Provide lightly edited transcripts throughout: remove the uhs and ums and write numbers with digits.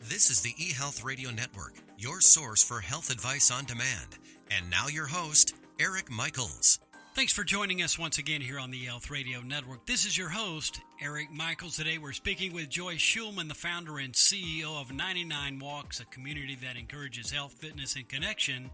This is the eHealth Radio Network, your source for health advice on demand. And now your host, Eric Michaels. Thanks for joining us once again here on the eHealth Radio Network. This is your host, Eric Michaels. Today we're speaking with Joyce Shulman, the founder and CEO of 99 Walks, a community that encourages health, fitness, and connection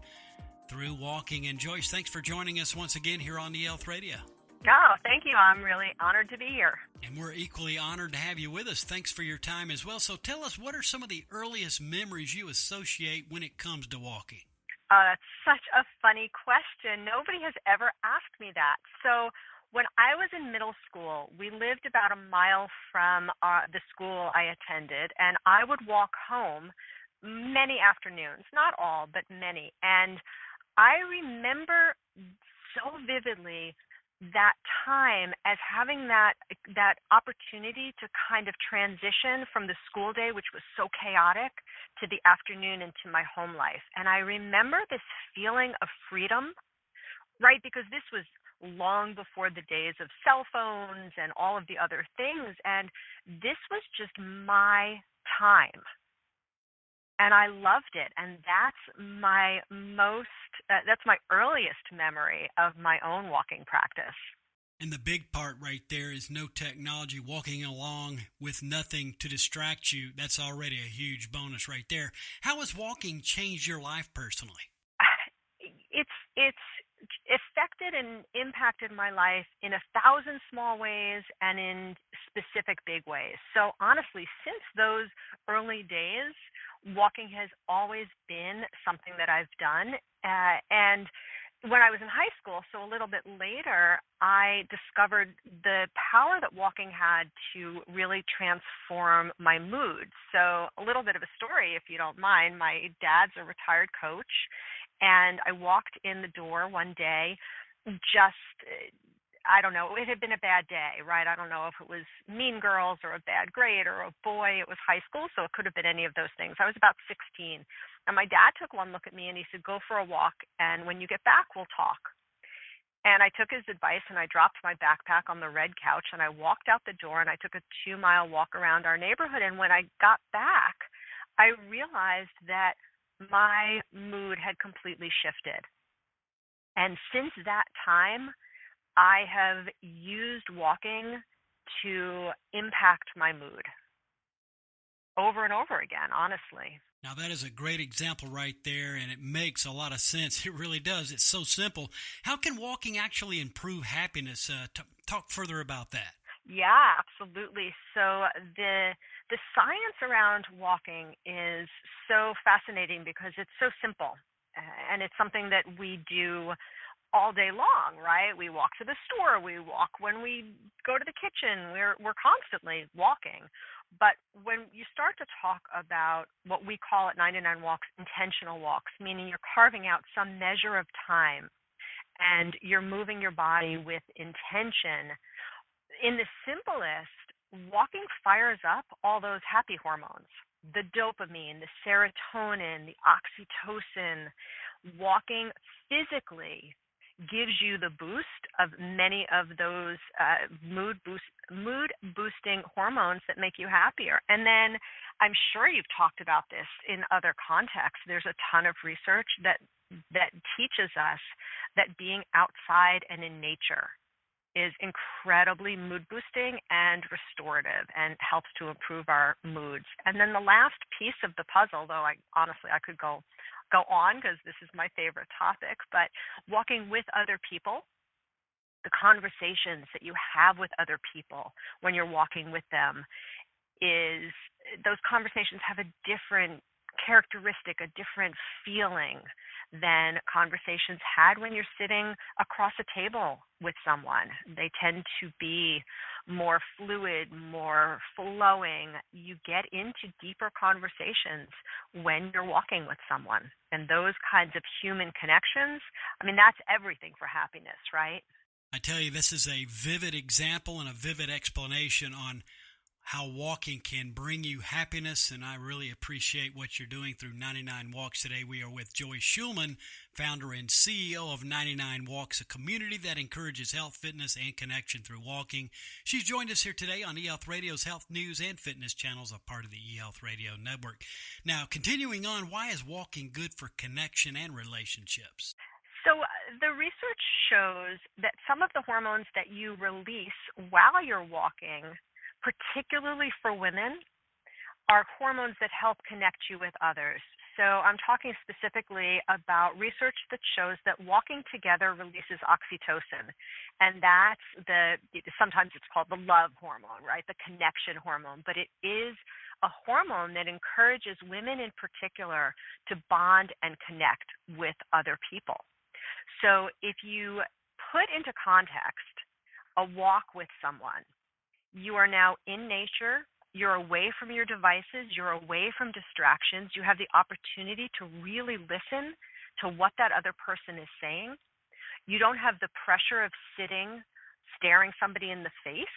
through walking. And Joyce, thanks for joining us once again here on the eHealth Radio. Oh, thank you. I'm really honored to be here. And we're equally honored to have you with us. Thanks for your time as well. So tell us, what are some of the earliest memories you associate when it comes to walking? That's such a funny question. Nobody has ever asked me that. So when I was in middle school, we lived about a mile from the school I attended, and I would walk home many afternoons, not all, but many. And I remember so vividly that time as having that opportunity to kind of transition from the school day, which was so chaotic, to the afternoon into my home life. And I remember this feeling of freedom, right? Because this was long before the days of cell phones and all of the other things. And this was just my time. And I loved it. And that's my that's my earliest memory of my own walking practice. And the big part right there is no technology, walking along with nothing to distract you. That's already a huge bonus right there. How has walking changed your life personally? It's affected and impacted my life in 1,000 small ways and in specific big ways. So honestly, since those early days, walking has always been something that I've done. And when I was in high school, so a little bit later, I discovered the power that walking had to really transform my mood. So a little bit of a story, if you don't mind. My dad's a retired coach, and I walked in the door one day I don't know, it had been a bad day, right? I don't know if it was Mean Girls or a bad grade or a boy. It was high school, so it could have been any of those things. I was about 16. And my dad took one look at me and he said, "Go for a walk, and when you get back, we'll talk." And I took his advice, and I dropped my backpack on the red couch, and I walked out the door, and I took a 2-mile walk around our neighborhood. And when I got back, I realized that my mood had completely shifted. And since that time, I have used walking to impact my mood over and over again, honestly. Now, that is a great example right there, and it makes a lot of sense. It really does. It's so simple. How can walking actually improve happiness? Talk further about that. Yeah, absolutely. So the science around walking is so fascinating because it's so simple, and it's something that we do all day long, right? We walk to the store, we walk when we go to the kitchen, we're constantly walking. But when you start to talk about what we call at 99 Walks intentional walks, meaning you're carving out some measure of time and you're moving your body with intention, in the simplest, walking fires up all those happy hormones, the dopamine, the serotonin, the oxytocin. Walking physically gives you the boost of many of those mood-boosting hormones that make you happier. And then I'm sure you've talked about this in other contexts. There's a ton of research that teaches us that being outside and in nature is incredibly mood-boosting and restorative and helps to improve our moods. And then the last piece of the puzzle, though I could go on because this is my favorite topic, but walking with other people, the conversations that you have with other people when you're walking with them, is those conversations have a different characteristic, a different feeling than conversations had when you're sitting across a table with someone. They tend to be more fluid, more flowing. You get into deeper conversations when you're walking with someone. And those kinds of human connections, I mean, that's everything for happiness, right? I tell you, this is a vivid example and a vivid explanation on how walking can bring you happiness, and I really appreciate what you're doing through 99 Walks. Today we are with Joyce Shulman, founder and CEO of 99 Walks, a community that encourages health, fitness, and connection through walking. She's joined us here today on eHealth Radio's Health News and Fitness channels, a part of the eHealth Radio Network. Now, continuing on, why is walking good for connection and relationships? So the research shows that some of the hormones that you release while you're walking, particularly for women, are hormones that help connect you with others. So I'm talking specifically about research that shows that walking together releases oxytocin. And that's sometimes it's called the love hormone, right? The connection hormone. But it is a hormone that encourages women in particular to bond and connect with other people. So if you put into context a walk with someone, you are now in nature, you're away from your devices, you're away from distractions, you have the opportunity to really listen to what that other person is saying. You don't have the pressure of sitting, staring somebody in the face,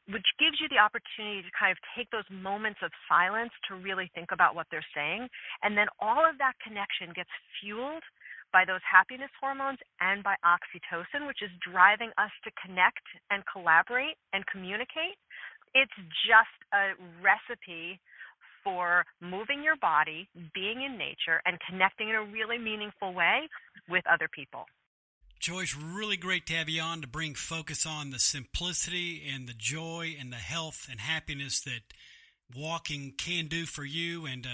which gives you the opportunity to kind of take those moments of silence to really think about what they're saying. And then all of that connection gets fueled by those happiness hormones and by oxytocin, which is driving us to connect and collaborate and communicate. It's just a recipe for moving your body, being in nature, and connecting in a really meaningful way with other people. Joyce, really great to have you on to bring focus on the simplicity and the joy and the health and happiness that walking can do for you, and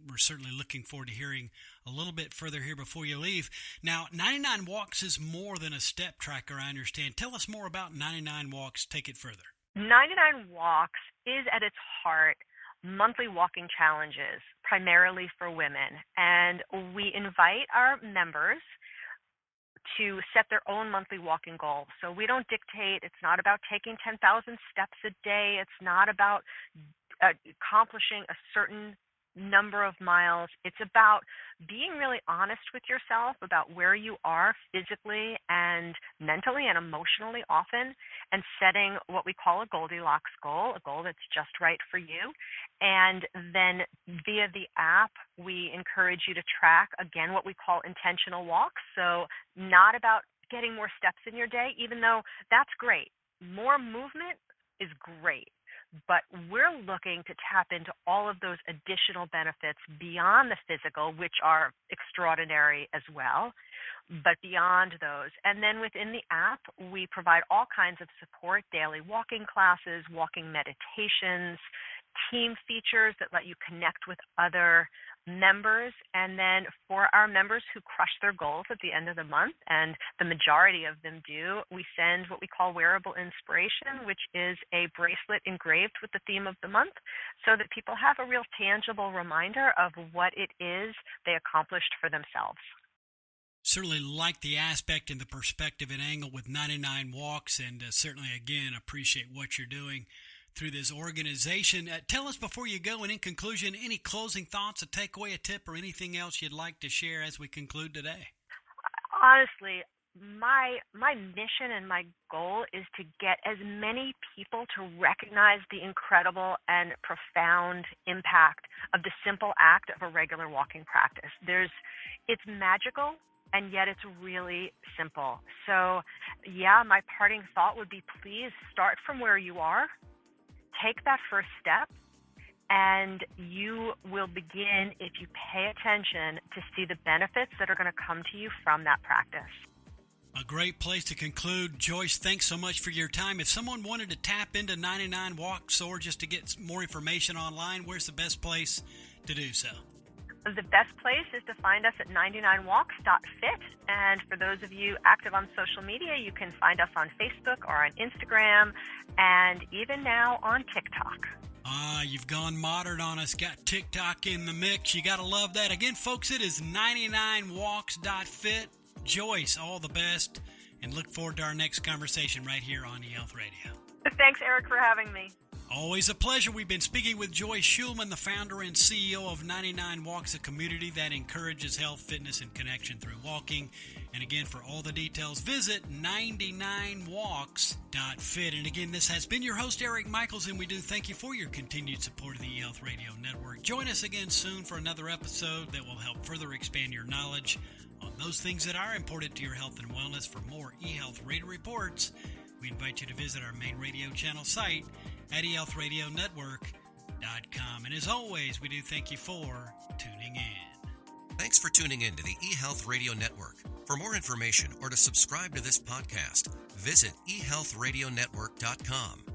we're certainly looking forward to hearing a little bit further here before you leave. Now, 99 Walks is more than a step tracker, I understand. Tell us more about 99 Walks. Take it further. 99 Walks is at its heart monthly walking challenges, primarily for women, and we invite our members to set their own monthly walking goals. So we don't dictate. It's not about taking 10,000 steps a day. It's not about accomplishing a certain number of miles. It's about being really honest with yourself about where you are physically and mentally and emotionally often, and setting what we call a Goldilocks goal, a goal that's just right for you. And then via the app, we encourage you to track, again, what we call intentional walks. So not about getting more steps in your day, even though that's great. More movement is great. But we're looking to tap into all of those additional benefits beyond the physical, which are extraordinary as well, but beyond those. And then within the app, we provide all kinds of support, daily walking classes, walking meditations, team features that let you connect with other members. And then for our members who crush their goals at the end of the month, and the majority of them do, we send what we call wearable inspiration, which is a bracelet engraved with the theme of the month, so that people have a real tangible reminder of what it is they accomplished for themselves. Certainly like the aspect and the perspective and angle with 99 Walks, and certainly, again, appreciate what you're doing through this organization. Tell us before you go, and in conclusion, any closing thoughts, a takeaway, a tip, or anything else you'd like to share as we conclude today? Honestly, my mission and my goal is to get as many people to recognize the incredible and profound impact of the simple act of a regular walking practice. It's magical, and yet it's really simple. So, yeah, my parting thought would be, please start from where you are. Take that first step, and you will begin, if you pay attention, to see the benefits that are going to come to you from that practice. A great place to conclude. Joyce, thanks so much for your time. If someone wanted to tap into 99 Walks or just to get more information online, where's the best place to do so? The best place is to find us at 99walks.fit. And for those of you active on social media, you can find us on Facebook or on Instagram, and even now on TikTok. You've gone modern on us, got TikTok in the mix. You got to love that. Again, folks, it is 99walks.fit. Joyce, all the best, and look forward to our next conversation right here on eHealth Radio. Thanks, Eric, for having me. Always a pleasure. We've been speaking with Joyce Shulman, the founder and CEO of 99 Walks, a community that encourages health, fitness, and connection through walking. And again, for all the details, visit 99walks.fit. And again, this has been your host, Eric Michaels, and we do thank you for your continued support of the eHealth Radio Network. Join us again soon for another episode that will help further expand your knowledge on those things that are important to your health and wellness. For more eHealth Radio reports, we invite you to visit our main radio channel site at eHealthRadioNetwork.com. And as always, we do thank you for tuning in. Thanks for tuning in to the eHealth Radio Network. For more information or to subscribe to this podcast, visit eHealthRadioNetwork.com.